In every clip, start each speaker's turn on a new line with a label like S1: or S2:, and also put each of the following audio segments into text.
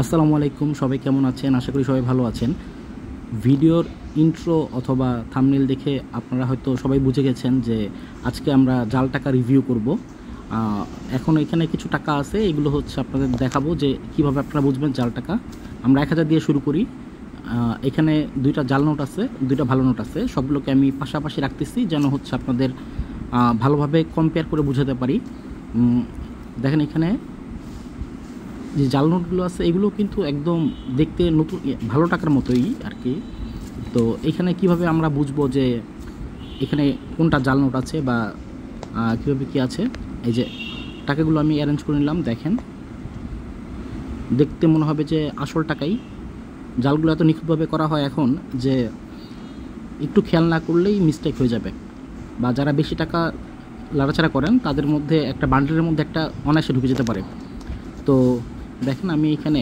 S1: আসসালামু আলাইকুম, সবাই কেমন আছেন? আশা করি সবাই ভালো আছেন। ভিডিওর ইন্ট্রো অথবা থাম্বনেল দেখে আপনারা হয়তো সবাই বুঝে গেছেন যে আজকে আমরা জাল টাকা রিভিউ করব। এখন এখানে কিছু টাকা আছে, এগুলো হচ্ছে আপনাদের দেখাবো যে কিভাবে আপনারা বুঝবেন জাল টাকা। আমরা 1000 দিয়ে শুরু করি। এখানে দুইটা জাল নোট আছে, দুইটা ভালো নোট আছে। সবগুলোকে আমি পাশাপাশি রাখতেছি যেন হচ্ছে আপনাদের ভালোভাবে কম্পেয়ার করে বুঝাতে পারি। দেখেন এখানে যে জাল নোটগুলো আছে এগুলো কিন্তু একদম দেখতে নতুন ভালো টাকার মতোই আর কি। তো এখানে কিভাবে আমরা বুঝবো যে এখানে কোনটা জাল নোট আছে বা কীভাবে কী আছে। এই যে টাকাগুলো আমি অ্যারেঞ্জ করে নিলাম, দেখেন দেখতে মনে হবে যে আসল টাকাই। জালগুলো এত নিখুঁতভাবে করা হয় এখন যে একটু খেয়াল না করলেই মিস্টেক হয়ে যাবে, বা যারা বেশি টাকা লাড়াচাড়া করেন তাদের মধ্যে একটা বান্ডেলের মধ্যে একটা অনায়াসে ঢুকে যেতে পারে। তো দেখেন আমি এখানে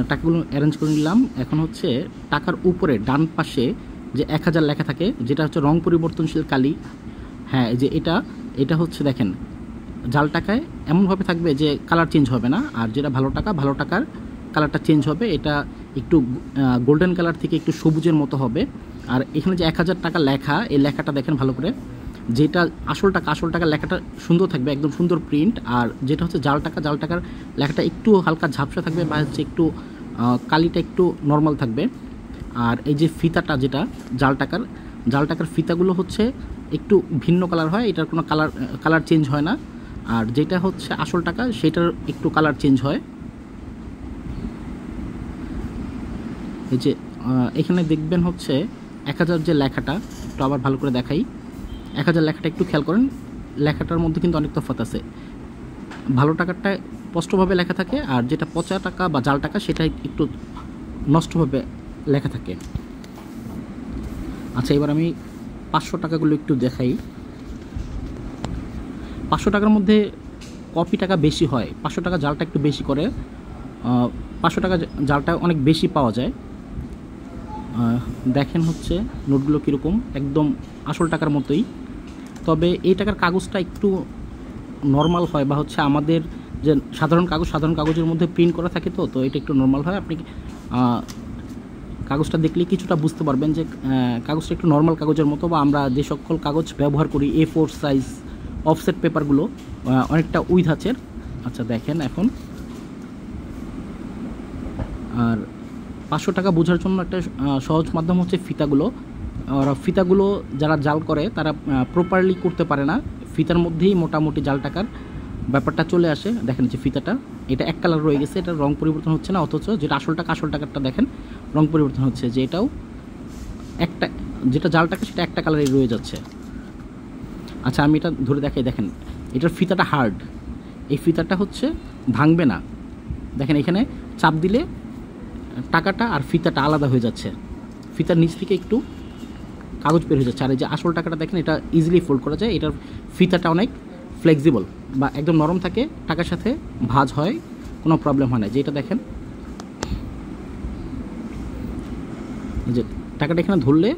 S1: টাকাগুলো অ্যারেঞ্জ করে নিলাম। এখন হচ্ছে টাকার উপরে ডান পাশে যে 1000 লেখা থাকে, যেটা হচ্ছে রং পরিবর্তনশীল কালি। হ্যাঁ, এই যে এটা হচ্ছে দেখেন জাল টাকায় এমনভাবে থাকবে যে কালার চেঞ্জ হবে না, আর যেটা ভালো টাকার কালারটা চেঞ্জ হবে। এটা একটু গোল্ডেন কালার থেকে একটু সবুজের মতো হবে। আর এখানে যে 1000 টাকা লেখা, এই লেখাটা দেখেন ভালো করে, যেটা আসল টাকার লেখাটা সুন্দর থাকবে, একদম সুন্দর প্রিন্ট। আর যেটা হচ্ছে জাল টাকার লেখাটা একটু হালকা ঝাপসা থাকবে, বা হচ্ছে একটু কালিটা একটু নর্মাল থাকবে। আর এই যে ফিতাটা, যেটা জাল টাকার ফিতাগুলো হচ্ছে একটু ভিন্ন কালার হয়, এটার কোনো কালার চেঞ্জ হয় না। আর যেটা হচ্ছে আসল টাকা সেটার একটু কালার চেঞ্জ হয়। এই যে এখানে দেখবেন হচ্ছে 1000 যে লেখাটা, একটু আবার ভালো করে দেখাই। 1000 লেখাটা একটু খেয়াল করেন, লেখাটার মধ্যে কিন্তু অনেক তফাৎ আছে। ভালো টাকারটায় স্পষ্টভাবে লেখা থাকে, আর যেটা পচা টাকা বা জাল টাকা সেটা একটু নষ্টভাবে লেখা থাকে। আচ্ছা, এবার আমি 500 টাকাগুলো একটু দেখাই। 500 টাকার মধ্যে কপি টাকা বেশি হয়, 500 টাকা জালটা একটু বেশি করে। 500 টাকা জালটা অনেক বেশি পাওয়া যায়। দেখেন হচ্ছে নোটগুলো কীরকম, একদম আসল টাকার মতোই। তবে এই টাকার কাগজটা একটু নর্মাল হয়, বা হচ্ছে আমাদের যে সাধারণ কাগজের মধ্যে প্রিন্ট করা থাকে, তো এটা একটু নর্মাল হয়। আপনি কাগজটা দেখলে কিছুটা বুঝতে পারবেন যে কাগজটা একটু নর্মাল কাগজের মতো, বা আমরা যে সকল কাগজ ব্যবহার করি A4 সাইজ অফসেট পেপারগুলো অনেকটা উই ধাঁচের। আচ্ছা দেখেন এখন। আর 500 টাকা বোঝার জন্য একটা সহজ মাধ্যম হচ্ছে ফিতাগুলো যারা জাল করে তারা প্রপারলি করতে পারে না। ফিতার মধ্যেই মোটামুটি জাল টাকার ব্যাপারটা চলে আসে। দেখেন যে ফিতাটা, এটা এক কালার রয়ে গেছে, এটা রং পরিবর্তন হচ্ছে না, অথচ যেটা আসল টাকারটা দেখেন রং পরিবর্তন হচ্ছে, যে এটাও একটা, যেটা জাল টাকা সেটা একটা কালারই রয়ে যাচ্ছে। আচ্ছা আমি এটা ধরে দেখাই, দেখেন এটার ফিতাটা হার্ড, এই ফিতাটা হচ্ছে ভাঙবে না। দেখেন এখানে চাপ দিলে টাকাটা আর ফিতাটা আলাদা হয়ে যাচ্ছে, ফিতার নিচ থেকে একটু কাগজ বের হয়ে যাচ্ছে। আর এই যে আসল টাকাটা দেখেন, এটা ইজিলি ফোল্ড করা যায়, এটার ফিতাটা অনেক ফ্লেক্সিবল বা একদম নরম থাকে, টাকার সাথে ভাঁজ হয়, কোনো প্রবলেম হয় না। যেটা দেখেন যে টাকাটা এখানে ধরলে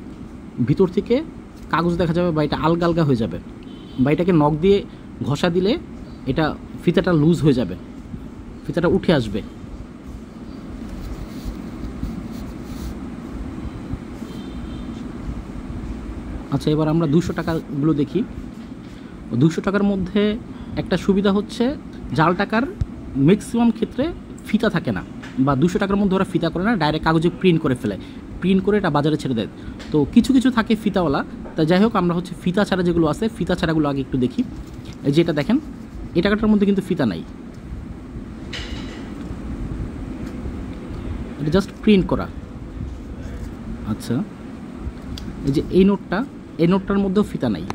S1: ভিতর থেকে কাগজ দেখা যাবে, বা এটা আলগা হয়ে যাবে, বা এটাকে নখ দিয়ে ঘষা দিলে এটা ফিতাটা লুজ হয়ে যাবে, ফিতাটা উঠে আসবে। আচ্ছা এবার আমরা 200 টাকাগুলো দেখি। 200 টাকার মধ্যে একটা সুবিধা হচ্ছে জাল টাকার ম্যাক্সিমাম ক্ষেত্রে ফিতা থাকে না, বা 200 টাকার মধ্যে ওরা ফিতা করে না, ডাইরেক্ট কাগজে প্রিন্ট করে ফেলে, প্রিন্ট করে এটা বাজারে ছেড়ে দেয়। তো কিছু থাকে ফিতাওয়ালা। তা যাই হোক, আমরা হচ্ছে ফিতা ছাড়া যেগুলো আছে, ফিতা ছাড়াগুলো আগে একটু দেখি। এই যেটা দেখেন, এই টাকাটার মধ্যে কিন্তু ফিতা নাই, এটা জাস্ট প্রিন্ট করা। আচ্ছা এই যে এই নোটটার মধ্যেও ফিতা নাই।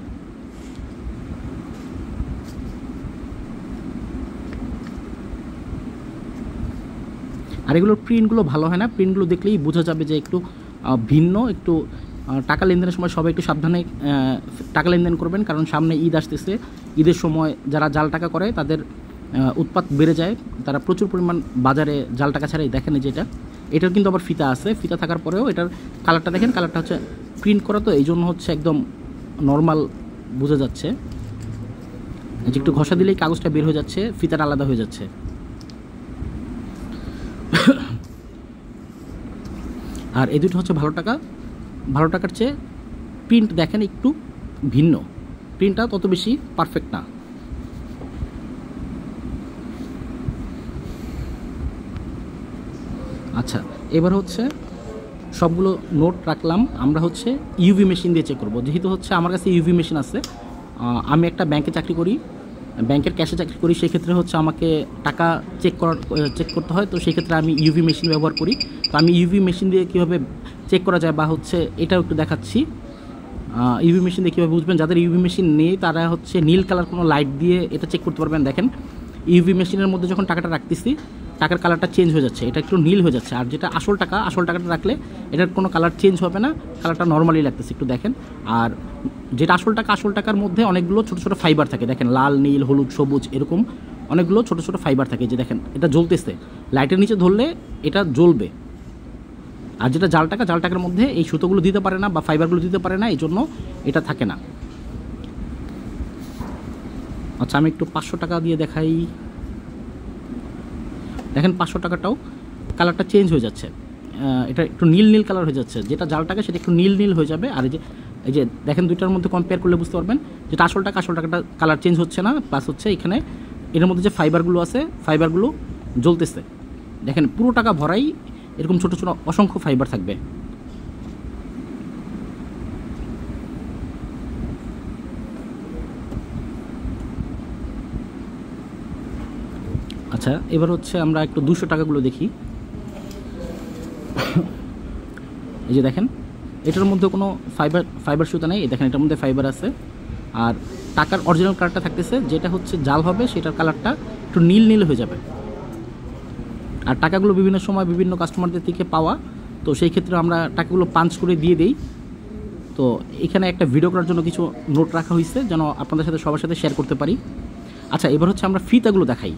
S1: আর এগুলোর প্রিন্টগুলো ভালো হয় না, প্রিন্টগুলো দেখলেই বোঝা যাবে যে একটু ভিন্ন, একটু টাকা লেনদেনের সময় সবাই একটু সাবধানে টাকা লেনদেন করবেন, কারণ সামনে ঈদ আসতেছে। ঈদের সময় যারা জাল টাকা করে তাদের উৎপাত বেড়ে যায়, তারা প্রচুর পরিমাণ বাজারে জাল টাকা ছাড়াই। দেখেন যে এটার কিন্তু আবার ফিতা আছে, ফিতা থাকার পরেও এটার কালারটা দেখেন, কালারটা হচ্ছে প্রিন্ট করা, তো এই জন্য হচ্ছে একদম নর্মাল বোঝা যাচ্ছে। যে একটু ঘষা দিলেই কাগজটা বের হয়ে যাচ্ছে, ফিতাটা আলাদা হয়ে যাচ্ছে। আর এই দুটো হচ্ছে ভালো টাকা। ভালো টাকার চেয়ে প্রিন্ট দেখেন একটু ভিন্ন, প্রিন্টটা তত বেশি পারফেক্ট না। আচ্ছা, এবার হচ্ছে সবগুলো নোট রাখলাম, আমরা হচ্ছে ইউভি মেশিন দিয়ে চেক করব। যেহেতু হচ্ছে আমার কাছে ইউভি মেশিন আছে, আমি একটা ব্যাংকে চাকরি করি, ব্যাংকের ক্যাশে চাকরি করি, সেক্ষেত্রে হচ্ছে আমাকে টাকা চেক করতে হয়, তো সেক্ষেত্রে আমি ইউভি মেশিন ব্যবহার করি। তো আমি ইউভি মেশিন দিয়ে কীভাবে চেক করা যায় বা হচ্ছে এটাও একটু দেখাচ্ছি। ইউভি মেশিন দিয়ে কীভাবে বুঝবেন, যাদের ইউভি মেশিন নেই তারা হচ্ছে নীল কালার কোনো লাইট দিয়ে এটা চেক করতে পারবেন। দেখেন ইউভি মেশিনের মধ্যে যখন টাকাটা রাখতেছি, টাকার কালারটা চেঞ্জ হয়ে যাচ্ছে, এটা একটু নীল হয়ে যাচ্ছে। আর যেটা আসল টাকাটা রাখলে এটার কোনো কালার চেঞ্জ হবে না, কালারটা নর্মালি লাগতেছে, একটু দেখেন। আর যেটা আসল টাকার মধ্যে অনেকগুলো ছোটো ছোটো ফাইবার থাকে, দেখেন লাল, নীল, হলুদ, সবুজ, এরকম অনেকগুলো ছোটো ছোটো ফাইবার থাকে। যে দেখেন এটা জ্বলতেছে, লাইটের নিচে ধরলে এটা জ্বলবে। আর যেটা জাল টাকার মধ্যে এই সুতোগুলো দিতে পারে না বা ফাইবারগুলো দিতে পারে না, এই জন্য এটা থাকে না। আচ্ছা, আমি একটু 500 টাকা দিয়ে দেখাই। দেখেন 500 টাকাটাও কালারটা চেঞ্জ হয়ে যাচ্ছে, এটা একটু নীল কালার হয়ে যাচ্ছে। যেটা জাল টাকা সেটা একটু নীল হয়ে যাবে। আর এই যে দেখেন দুইটার মধ্যে কম্পেয়ার করলে বুঝতে পারবেন যেটা আসল টাকাটা কালার চেঞ্জ হচ্ছে না, প্লাস হচ্ছে এখানে এর মধ্যে যে ফাইবারগুলো আছে ফাইবারগুলো জ্বলতেছে। দেখেন পুরো টাকা ভরাই এরকম ছোটো ছোটো অসংখ্য ফাইবার থাকবে। আচ্ছা, এবার হচ্ছে আমরা একটু 200 টাকাগুলো দেখি। এই যে দেখেন এটার মধ্যে কোনো ফাইবার সুতা নেই, দেখেন এটার মধ্যে ফাইবার আছে। আর টাকার অরিজিনাল কালারটা থাকতেছে, যেটা হচ্ছে জাল হবে সেটার কালারটা একটু নীল হয়ে যাবে। আর টাকাগুলো বিভিন্ন সময় বিভিন্ন কাস্টমারদের থেকে পাওয়া, তো সেই ক্ষেত্রে আমরা টাকাগুলো পাঞ্চ করে দিয়ে দিই। তো এখানে একটা ভিডিও করার জন্য কিছু নোট রাখা হয়েছে, যেন আপনাদের সাথে সবার সাথে শেয়ার করতে পারি। আচ্ছা, এবার হচ্ছে আমরা ফিতাগুলো দেখাই।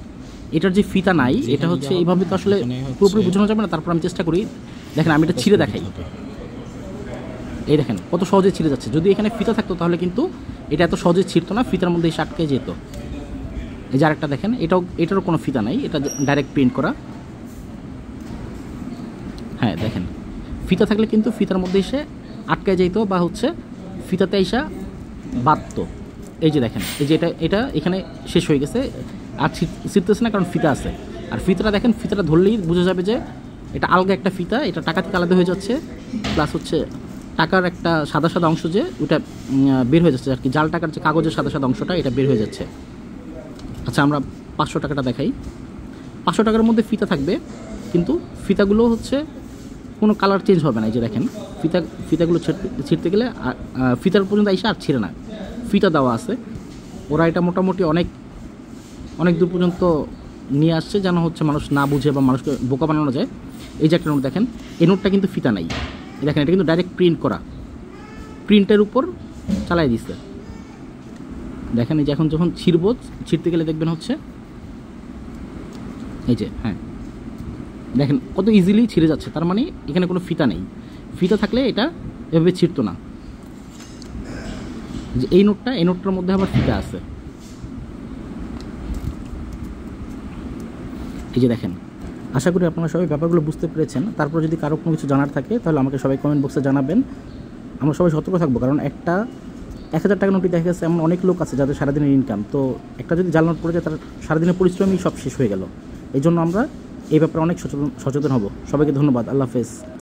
S1: এটার যে ফিতা নাই, এটা হচ্ছে এইভাবে তো আসলে পুরোপুরি বোঝানো যাবে না, তারপর আমি চেষ্টা করি। দেখেন আমি এটা ছিঁড়ে দেখাই, এই দেখেন কত সহজে ছিঁড়ে যাচ্ছে। যদি এখানে ফিতা থাকতো তাহলে কিন্তু এটা এত সহজে ছিঁড়তো না, ফিতার মধ্যে এসে আটকে যেত। এই যে আরেকটা দেখেন, এটারও কোনো ফিতা নাই, এটা ডাইরেক্ট প্রিন্ট করা। হ্যাঁ দেখেন ফিতা থাকলে কিন্তু ফিতার মধ্যে এসে আটকে যেত বা হচ্ছে ফিতাতে এসে বাঁধতো। এই যে দেখেন, এই যে এটা এখানে শেষ হয়ে গেছে, আর ছিঁড়তেছে না কারণ ফিতা আছে। আর ফিতাটা দেখেন, ফিতাটা ধরলেই বোঝা যাবে যে এটা আলগা একটা ফিতা, এটা টাকা থেকে আলাদা হয়ে যাচ্ছে। প্লাস হচ্ছে টাকার একটা সাদা অংশ যে ওটা বের হয়ে যাচ্ছে আর কি, জাল টাকার যে কাগজের সাদা অংশটা এটা বের হয়ে যাচ্ছে। আচ্ছা, আমরা 500 টাকাটা দেখাই। 500 টাকার মধ্যে ফিতা থাকবে, কিন্তু ফিতাগুলো হচ্ছে কোনো কালার চেঞ্জ হবে না। এই যে দেখেন ফিতাগুলো ছিঁড়তে গেলে ফিতার পর্যন্ত এসে আর ছিঁড়ে না, ফিতা দেওয়া আছে। ওরা এটা মোটামুটি অনেক দূর পর্যন্ত নিয়ে আসছে, যেন হচ্ছে মানুষ না বুঝে বা মানুষকে বোকা বানানো যায়। এই যে একটা নোট দেখেন, এই নোটটা কিন্তু ফিতা নাই, দেখেন এটা কিন্তু ডাইরেক্ট প্রিন্ট করা, প্রিন্টের উপর চালাই দিচ্ছে। দেখেন এই যে এখন যখন ছিঁড়তে গেলে দেখবেন হচ্ছে এই যে, হ্যাঁ দেখেন কত ইজিলি ছিঁড়ে যাচ্ছে। তার মানে এখানে কোনো ফিতা নেই, ফিতা থাকলে এটা এভাবে ছিঁড়তো না। যে এই নোটটার মধ্যে আবার ফিতা আছে। এই যে দেখেন, আশা করি আপনারা সবাই ব্যাপারগুলো বুঝতে পেরেছেন। তারপর যদি কারো কোনো কিছু জানার থাকে তাহলে আমাকে সবাই কমেন্ট বক্সে জানাবেন। আমরা সবাই সতর্ক থাকবো, কারণ একটা 1000 টাকা নোটই দেখা গেছে এমন অনেক লোক আছে যাদের সারাদিনের ইনকাম, তো একটা যদি জাল নোট পড়ে যায় তার সারাদিনের পরিশ্রমই সব শেষ হয়ে গেল। এই জন্য আমরা এই ব্যাপারে অনেক সচেতন হব। সবাইকে ধন্যবাদ, আল্লাহ হাফেজ।